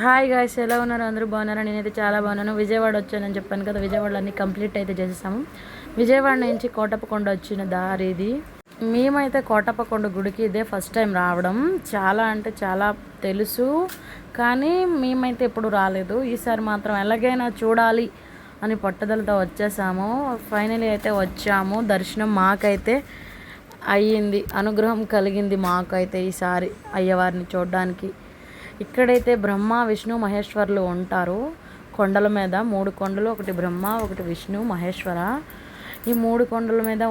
Hi guys, ఎలా ఉన్నారు? అందరూ బాగున్నారా? నేనైతే చాలా బాగున్నాను. విజయవాడ వచ్చానని చెప్పాను కదా, విజయవాడలో అన్ని కంప్లీట్ అయితే చేసేసాము. విజయవాడ నుంచి కోటప్పకొండ వచ్చిన దారి ఇది. మేమైతే కోటప్పకొండ గుడికి ఇదే ఫస్ట్ టైం రావడం. చాలా అంటే చాలా తెలుసు, కానీ మేమైతే ఎప్పుడు రాలేదు. ఈసారి మాత్రం ఎలాగైనా చూడాలి అని పట్టుదలతో వచ్చేసాము. ఫైనలీ అయితే వచ్చాము. దర్శనం మాకైతే అయ్యింది, అనుగ్రహం కలిగింది మాకైతే ఈసారి అయ్యవారిని చూడడానికి. ఇక్కడైతే బ్రహ్మ విష్ణు మహేశ్వరులు ఉంటారు కొండల మీద. 3 కొండలు, ఒకటి బ్రహ్మ, ఒకటి విష్ణు, మహేశ్వర. ఈ 3 కొండల మీద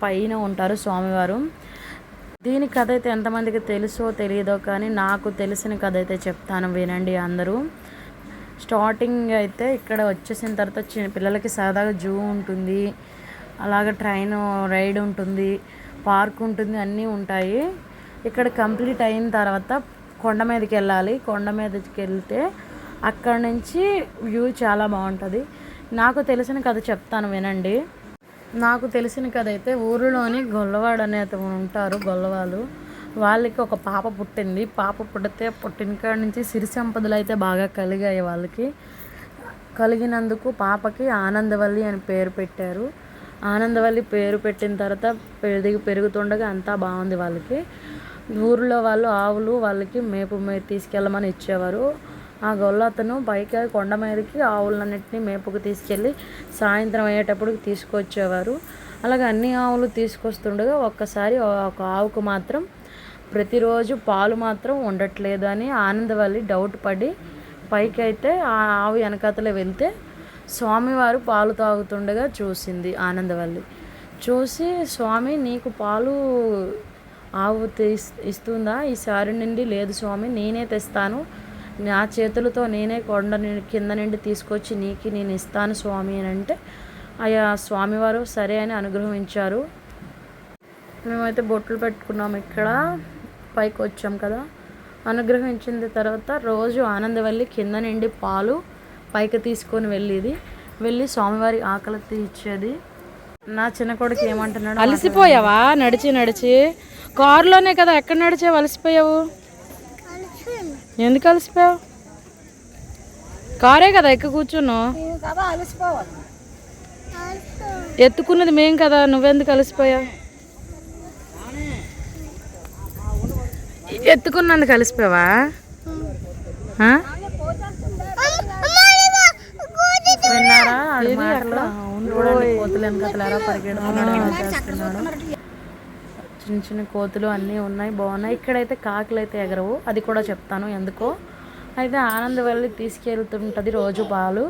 పైన ఉంటారు స్వామివారు. దీని కథ అయితే ఎంతమందికి తెలుసో తెలియదో, కానీ నాకు తెలిసిన కథ అయితే చెప్తాను, వినండి అందరూ. స్టార్టింగ్ అయితే ఇక్కడ వచ్చేసిన తర్వాత పిల్లలకి సరదాగా జూ ఉంటుంది, అలాగే ట్రైన్ రైడ్ ఉంటుంది, పార్క్ ఉంటుంది, అన్నీ ఉంటాయి. ఇక్కడ కంప్లీట్ అయిన తర్వాత కొండ మీదకి వెళ్ళాలి. కొండ మీదకి వెళ్తే అక్కడ నుంచి వ్యూ చాలా బాగుంటుంది. నాకు తెలిసిన కథ చెప్తాను, వినండి. నాకు తెలిసిన కథ అయితే, ఊరిలోని గొల్లవాడు అనే ఉంటారు గొల్లవాళ్ళు. వాళ్ళకి ఒక పాప పుట్టింది. పాప పుట్టితే పుట్టిన కాడి నుంచి సిరి సంపదలు అయితే బాగా కలిగాయి వాళ్ళకి. కలిగినందుకు పాపకి ఆనందవల్లి అని పేరు పెట్టారు. ఆనందవల్లి పేరు పెట్టిన తర్వాత పెరుగుతుండగా అంతా బాగుంది వాళ్ళకి. ఊరిలో వాళ్ళు ఆవులు వాళ్ళకి మేపు తీసుకెళ్ళమని ఇచ్చేవారు. ఆ గొల్లతను పైకి కొండ మీదకి ఆవులన్నింటినీ మేపుకు తీసుకెళ్ళి సాయంత్రం అయ్యేటప్పటికి తీసుకొచ్చేవారు. అలాగే అన్ని ఆవులు తీసుకొస్తుండగా ఒక్కసారి ఒక ఆవుకు మాత్రం ప్రతిరోజు పాలు మాత్రం ఉండట్లేదు అని ఆనందవల్లి డౌట్ పడి పైకి అయితే ఆ ఆవు వెనకాతలే వెళ్తే స్వామివారు పాలు తాగుతుండగా చూసింది ఆనందవల్లి. చూసి, స్వామి నీకు పాలు ఆవు ఇస్తుందా? ఈసారి నుండి లేదు స్వామి, నేనే తెస్తాను, నా చేతులతో నేనే కొండ కింద నుండి తీసుకొచ్చి నీకు నేను ఇస్తాను స్వామి అని అంటే అయ్యా స్వామివారు సరే అని అనుగ్రహించారు. మేమైతే బొట్లు పెట్టుకున్నాము. ఇక్కడ పైకి వచ్చాం కదా, అనుగ్రహించిన తర్వాత రోజు ఆనందవల్లి కింద నుండి పాలు పైకి తీసుకొని వెళ్ళి స్వామివారి ఆకలి తీర్చేది. నా చిన్న కొడుకు ఏమంటున్నాడు, అలసిపోయావా నడిచి నడిచి? కారులోనే కదా, ఎక్కడ నడిచావు? అలసిపోయావు? ఎందుకు అలసిపోయావు? కారే కదా ఎక్క కూర్చున్నావు. ఎత్తుకున్నది మేం కదా, నువ్వెందుకు అలసిపోయావు? ఎత్తుకున్నందుకు అలసిపోయావా? విన్నారా కోతులు వెనకతలారా పరిగెడుతున్నాడు. చిన్న చిన్న కోతులు అన్నీ ఉన్నాయి, బాగున్నాయి. ఇక్కడైతే కాకులు అయితే ఎగరవు, అది కూడా చెప్తాను ఎందుకో. అయితే ఆనందవల్లి తీసుకెళ్తుంటుంది రోజు పాలు.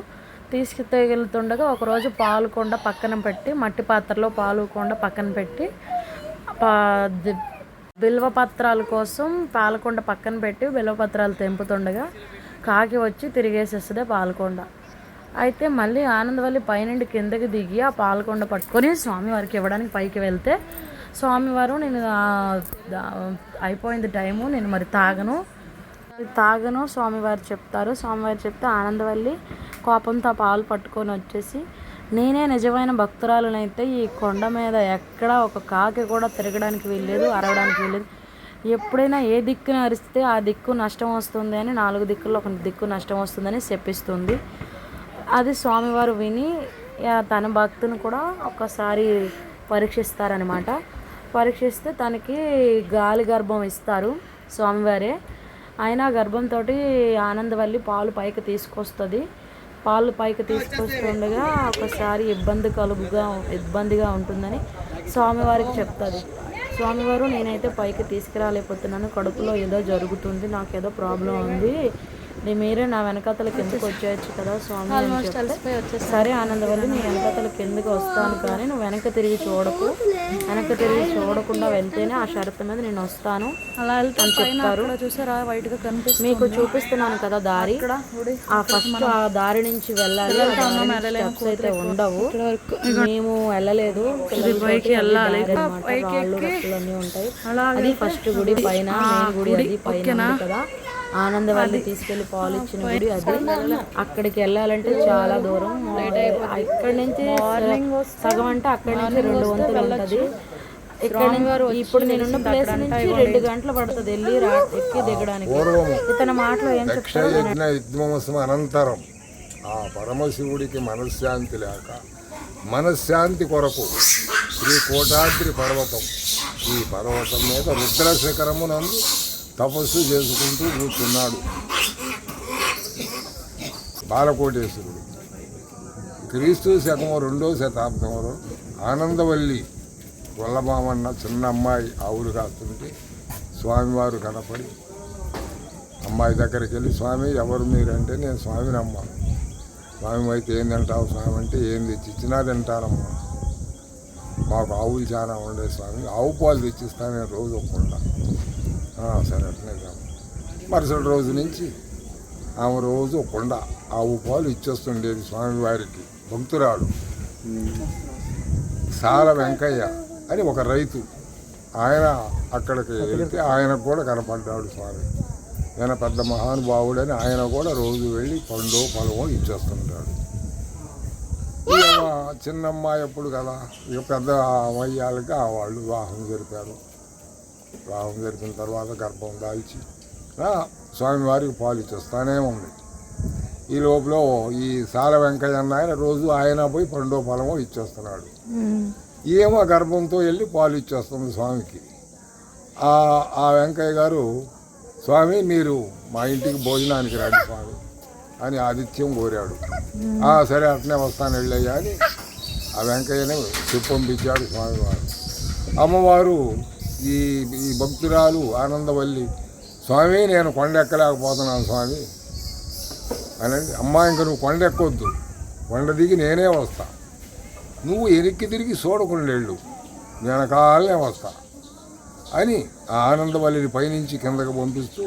తీసుకెళ్తుండగా ఒకరోజు పాలు కొండ పక్కన పెట్టి, మట్టి పాత్రలో పాలు కొండ పక్కన పెట్టి బిల్వపత్రాల కోసం పాలకొండ పక్కన పెట్టి బిల్వపత్రాలు తెంపుతుండగా కాకి వచ్చి తిరిగేసేస్తుంది పాలకొండ. అయితే మళ్ళీ ఆనందవల్లి పైనుండి కిందకి దిగి ఆ పాలకొండ పట్టుకొని స్వామివారికి ఇవ్వడానికి పైకి వెళ్తే స్వామివారు నేను అయిపోయింది టైము, నేను మరి తాగను స్వామివారు చెప్తారు. స్వామివారు చెప్తే ఆనందవల్లి కోపంతో పాలు పట్టుకొని వచ్చేసి, నేనే నిజమైన భక్తురాలనైతే ఈ కొండ మీద ఎక్కడ ఒక కాకి కూడా తిరగడానికి వీల్లేదు, అరవడానికి వీల్లేదు. ఎప్పుడైనా ఏ దిక్కున అరిస్తే ఆ దిక్కు నష్టం వస్తుంది అని, 4 దిక్కుల్లో ఒక దిక్కు నష్టం వస్తుందని చెప్పిస్తుంది. అది స్వామివారు విని తన భక్తుని కూడా ఒకసారి పరీక్షిస్తారనమాట. పరీక్షిస్తే తనకి గాలి గర్భం ఇస్తారు స్వామివారే. అయినా గర్భంతో ఆనందవల్లి పాలు పైకి తీసుకొస్తుంది. పాలు పైకి తీసుకొస్తుండగా ఒకసారి ఇబ్బందిగా ఉంటుందని స్వామివారికి చెప్తుంది. స్వామివారు నేనైతే పైకి తీసుకురాలేకపోతున్నాను, కడుపులో ఏదో జరుగుతుంది, నాకు ఏదో ప్రాబ్లం ఉంది, మీరే నా వెనకాతలకి ఎందుకు వచ్చేయచ్చు కదా స్వామి అని చెప్తే, సరే ఆనందవల్లి నీ వెనకాతలకి ఎందుకు వస్తాను, కానీ నువ్వు వెనక్కి తిరిగి చూడకు, వెనక్కి తిరిగి చూడకుండా వెళ్తేనే ఆ షరతు మీద నేను వస్తాను అని చెప్తారు. చూసారా వైట్గా కనిపిస్తుంది, మీకు చూపిస్తున్నాను కదా దారి. ఆ ఫస్ట్ ఆ దారి నుంచి వెళ్ళాలి, స్టెప్స్ అయితే ఉండవు, మేము వెళ్ళలేదు, రాళ్ళు రప్పులు అన్నీ ఉంటాయి. అది ఫస్ట్ గుడి పైన, మెయిన్ గుడి అది పైన కదా, ఆనందవల్లి తీసుకెళ్లి పాలు ఇచ్చిన గుడి అది. అక్కడికి వెళ్ళాలంటే చాలా దూరం, ఇక్కడి నుంచి సగం అంటే అక్కడి నుంచి 2 వంతులు ఉంటుంది. ఇక్కడ ఇప్పుడు నేనున్న ప్లేస్ నుంచి 2 గంటలు పడుతుంది వెళ్ళి ఎక్కి దిగడానికి. ఇతని మాటలో ఏం చెప్తారు? యుద్ధమోత్సవం అనంతరం ఆ పరమశివుడికి మనశ్శాంతి లేక మనశ్శాంతి కొరకు శ్రీ కోటాద్రి పర్వతం, ఈ పర్వతం మీద రుద్రశిఖరమునందు తపస్సు చేసుకుంటూ కూర్చున్నాడు బాలకోటేశ్వరుడు. క్రీస్తు శకం 2వ శతాబ్దంలో ఆనందవల్లి గొల్లబామన్న చిన్న అమ్మాయి ఆవులు కాస్తుంటే స్వామివారు కనపడి అమ్మాయి దగ్గరికి వెళ్ళి, స్వామి ఎవరు మీరంటే, నేను స్వామిని అమ్మ. స్వామి అయితే ఏం తింటావు స్వామి అంటే, ఏం తెచ్చి ఇచ్చినా తింటానమ్మా, మాకు ఆవులు చాలా ఉండే స్వామి, ఆవు పాలు తెచ్చిస్తాను నేను రోజు ఒక్కకుండా. సరే అట్లనే కాదు. మరుసటి రోజు నుంచి ఆమె రోజు ఒక్కండ ఆవు పాలు ఇచ్చేస్తుండేది స్వామివారికి. భక్తురాలు సాల వెంకయ్య అని ఒక రైతు, ఆయన అక్కడికి వెళ్తే ఆయనకు కూడా కనపడ్డాడు స్వామి. ఆయన పెద్ద మహానుభావుడని ఆయన కూడా రోజు వెళ్ళి పండు పొలమో ఇచ్చేస్తుంటాడు. ఇక చిన్నమ్మాయి ఎప్పుడు కదా, ఇక పెద్ద అమ్మయ్యాలకి వాళ్ళు వివాహం జరిపారు. వివాహం జరిపిన తర్వాత గర్భం దాల్చి స్వామివారికి పాలు ఇచ్చేస్తానే ఉంది. ఈ లోపల ఈ సాల వెంకయ్య అన్న ఆయన రోజు ఆయన పోయి పండు పొలమో ఇచ్చేస్తున్నాడు. ఏమో గర్భంతో వెళ్ళి పాలు ఇచ్చేస్తుంది స్వామికి. ఆ వెంకయ్య గారు, స్వామి మీరు మా ఇంటికి భోజనానికి రండి స్వామి అని ఆతిథ్యం కోరాడు. సరే అట్నే వస్తాను వెళ్ళయ్యా అని ఆ వెంకయ్యని చెప్పంపించాడు స్వామివారు. అమ్మవారు ఈ భక్తురాలు ఆనందవల్లి, స్వామి నేను కొండ ఎక్కలేకపోతున్నాను స్వామి అని. అమ్మా ఇంక నువ్వు కొండ ఎక్కొద్దు, కొండ దిగి నేనే వస్తా, నువ్వు ఎనిక్కి తిరిగి చూడకుండేళ్ళు, వెనకాలనే వస్తా అని ఆ ఆనందవల్లిని పైనుంచి కిందకు పంపిస్తూ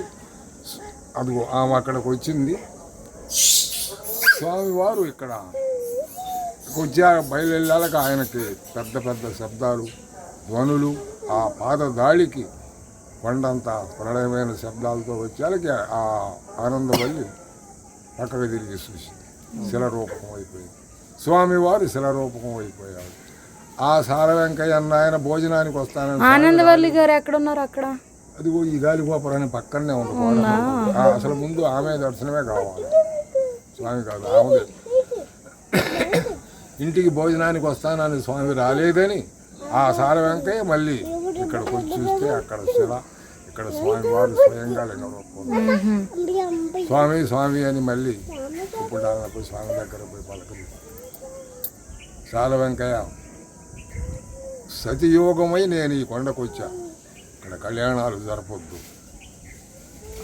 అదిగో ఆమె అక్కడికి వచ్చింది. స్వామివారు ఇక్కడ వచ్చా బయలుదేరాక ఆయనకి పెద్ద పెద్ద శబ్దాలు, ధ్వనులు, ఆ పాద దాడికి కొండంతా ప్రళయమైన శబ్దాలతో వచ్చాలకి ఆ ఆనందవల్లి పక్కకు తిరిగి చూసి శిలరూపకం అయిపోయింది. స్వామివారు శిలరూపకం అయిపోయాడు. ఆ సాల వెంకయ్య అన్న ఆయన భోజనానికి వస్తానని. ఆనందవల్లి గారు ఎక్కడున్నారు? అక్కడ అదిగో ఈ గాలిగోపురాన్ని పక్కనే ఉంది. అసలు ముందు ఆమె దర్శనమే కావాలి, స్వామి కాదు ఆమె. ఇంటికి భోజనానికి వస్తానని స్వామి రాలేదని ఆ సాల వెంకయ్య మళ్ళీ ఇక్కడికి వచ్చి చూస్తే అక్కడ శిల, ఇక్కడ స్వామివారు స్వయంగా లింగరూపం. స్వామి స్వామి అని మళ్ళీ ఇప్పుడు పోయి స్వామి దగ్గర పోయి పలకరి. సాల వెంకయ్య, సతియోగమై నేను ఈ కొండకు వచ్చా, ఇక్కడ కళ్యాణాలు జరపొద్దు,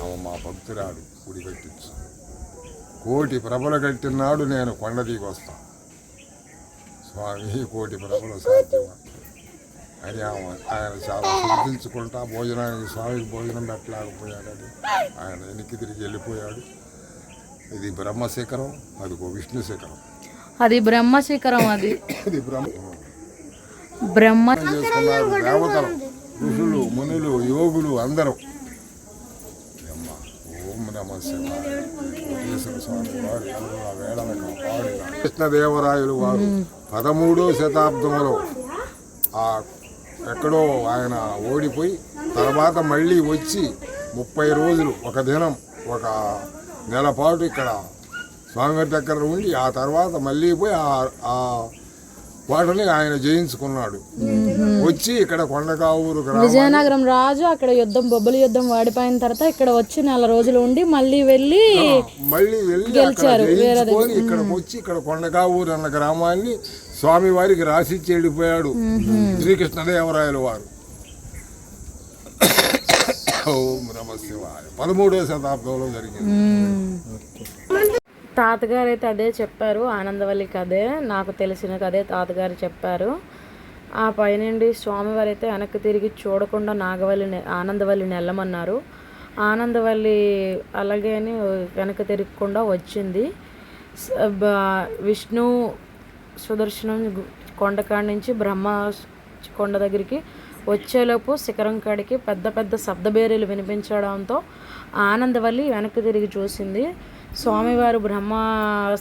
ఆమె మా భక్తురాలు, గుడి కట్టించు, కోటి ప్రభలు కట్టినాడు నేను కొండ దిగి వస్తా, స్వామి కోటి ప్రభలు సాధ్యమా అని ఆయన చాలా చింతించుకుంటా భోజనానికి స్వామికి భోజనం పెట్టలేకపోయాడని ఆయన వెనక్కి తిరిగి వెళ్ళిపోయాడు. ఇది బ్రహ్మశిఖరం, అదిగో విష్ణు శిఖరం. అది బ్రహ్మశిఖరం, అది బ్రహ్మ చేసుకున్నారు దేవతలు, ఋషులు, మునులు, యోగులు అందరూ. ఓం నమ శివాయ. స్వామి వారు కృష్ణదేవరాయలు వారు 13వ శతాబ్దంలో ఎక్కడో ఆయన ఓడిపోయి తర్వాత మళ్ళీ వచ్చి 30 రోజులు, ఒక దినం, ఒక నెల పాటు ఇక్కడ స్వామివారి దగ్గర ఉండి ఆ తర్వాత మళ్ళీ పోయి ఆ వాటిని ఆయన జయించుకున్నాడు. వచ్చి ఇక్కడ కొండకావూరు విజయనగరం రాజు అక్కడ యుద్ధం, బొబ్బలి యుద్ధం వాడిపోయిన తర్వాత ఇక్కడ వచ్చి 4 రోజులు ఉండి మళ్ళీ వెళ్ళి గెలిచారు. ఇక్కడికి వచ్చి ఇక్కడ కొండకావూరు అన్న గ్రామాన్ని స్వామివారికి రాసిచ్చి వెళ్ళిపోయాడు శ్రీకృష్ణదేవరాయలు వారు. ఓం నమ శివాయ. 13వ శతాబ్దంలో జరిగింది. తాతగారు అయితే అదే చెప్పారు, ఆనందవల్లికి అదే, నాకు తెలిసిన అదే తాతగారు చెప్పారు. ఆ పైనుండి స్వామివారు అయితే వెనక్కి తిరిగి చూడకుండా ఆనందవల్లిని వెళ్ళమన్నారు. ఆనందవల్లి అలాగే అని వెనక్కి తిరగకుండా వచ్చింది. విష్ణు సుదర్శనం కొండకాడి నుంచి బ్రహ్మ కొండ దగ్గరికి వచ్చేలోపు శిఖరం కాడికి పెద్ద పెద్ద శబ్దబేరీలు వినిపించడంతో ఆనందవల్లి వెనక్కి తిరిగి చూసింది. స్వామివారు బ్రహ్మ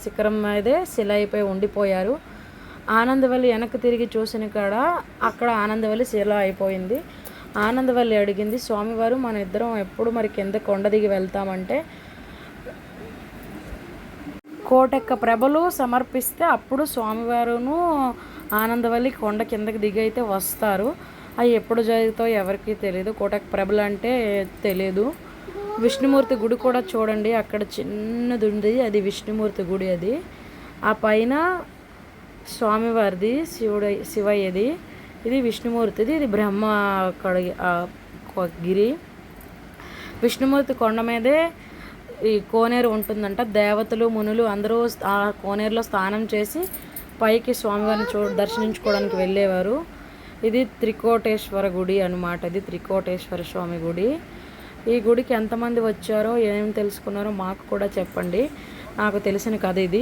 శిఖరం మీదే శిల అయిపోయి ఉండిపోయారు. ఆనందవల్లి వెనక్కి తిరిగి చూసిన కాడ అక్కడ ఆనందవల్లి శిల అయిపోయింది. ఆనందవల్లి అడిగింది, స్వామివారు మన ఇద్దరం ఎప్పుడు మరి కింద కొండ దిగి వెళ్తామంటే కోటెక్క ప్రభలు సమర్పిస్తే అప్పుడు స్వామివారును ఆనందవల్లి కొండ కిందకి దిగి అయితే వస్తారు. అవి ఎప్పుడు జరుగుతాయో ఎవరికీ తెలియదు. కోటెక్క ప్రభలు అంటే తెలియదు. విష్ణుమూర్తి గుడి కూడా చూడండి, అక్కడ చిన్నది ఉంది, అది విష్ణుమూర్తి గుడి. అది ఆ పైన స్వామివారిది, శివయ్యది, ఇది విష్ణుమూర్తిది, ఇది బ్రహ్మ గిరి. విష్ణుమూర్తి కొండ మీదే ఈ కోనేరు ఉంటుందంట. దేవతలు మునులు అందరూ ఆ కోనేరులో స్నానం చేసి పైకి స్వామివారిని దర్శించుకోవడానికి వెళ్ళేవారు. ఇది త్రికోటేశ్వర గుడి అనమాట. ఇది త్రికోటేశ్వర స్వామి గుడి. ఈ గుడికి ఎంతమంది వచ్చారో ఏం తెలుసుకున్నారో మాకు కూడా చెప్పండి. నాకు తెలిసిన కథ ఇది.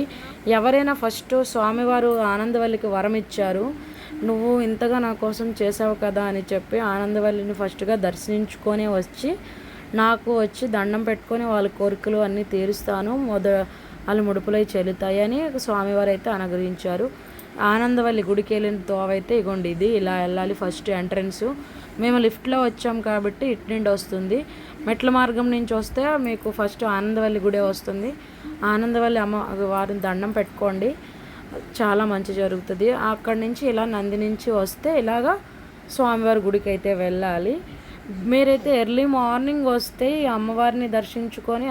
ఎవరైనా ఫస్ట్ స్వామివారు ఆనందవల్లికి వరం ఇచ్చారు, నువ్వు ఇంతగా నా కోసం చేసావు కదా అని చెప్పి ఆనందవల్లిని ఫస్ట్గా దర్శించుకొని వచ్చి నాకు వచ్చి దండం పెట్టుకొని వాళ్ళ కోరికలు అన్నీ తీరుస్తాను, వాళ్ళ ముడుపులై చెల్లుతాయని స్వామివారు అయితే అనుగ్రహించారు. ఆనందవల్లి గుడికి వెళ్ళిన తోవైతే ఇగోండి, ఇది ఇలా వెళ్ళాలి. ఫస్ట్ ఎంట్రన్స్ మేము లిఫ్ట్లో వచ్చాం కాబట్టి ఇటు నుండి వస్తుంది. మెట్ల మార్గం నుంచి వస్తే మీకు ఫస్ట్ ఆనందవల్లి గుడే వస్తుంది. ఆనందవల్లి అమ్మ వారిని దండం పెట్టుకోండి, చాలా మంచి జరుగుతుంది. అక్కడి నుంచి ఇలా నంది నుంచి వస్తే ఇలాగా స్వామివారి గుడికి అయితే వెళ్ళాలి. మీరైతే ఎర్లీ మార్నింగ్ వస్తే ఈ అమ్మవారిని దర్శించుకొని